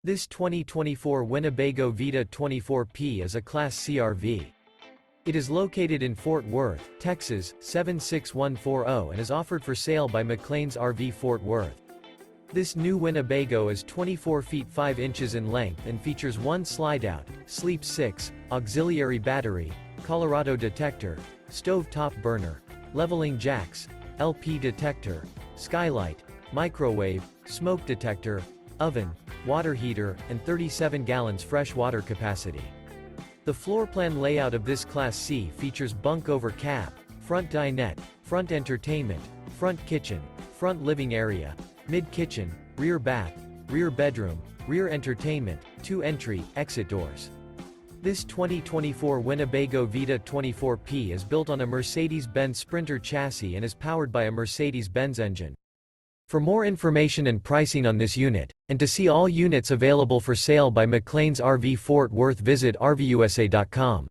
This 2024 Winnebago Vita 24P is a Class C RV. It is located in Fort Worth, Texas, 76140 and is offered for sale by McClain's RV Fort Worth. This new Winnebago is 24 feet 5 inches in length and features one slide-out, sleep 6, auxiliary battery, Colorado detector, stove-top burner, leveling jacks, LP detector, skylight, microwave, smoke detector, oven, water heater, and 37 gallons fresh water capacity. The floor plan layout of this Class C features bunk over cab, front dinette, front entertainment, front kitchen, front living area, mid-kitchen, rear bath, rear bedroom, rear entertainment, 2 entry, exit doors. This 2024 Winnebago Vita 24P is built on a Mercedes-Benz Sprinter chassis and is powered by a Mercedes-Benz engine. For more information and pricing on this unit, and to see all units available for sale by McClain's RV Fort Worth, visit RVUSA.com.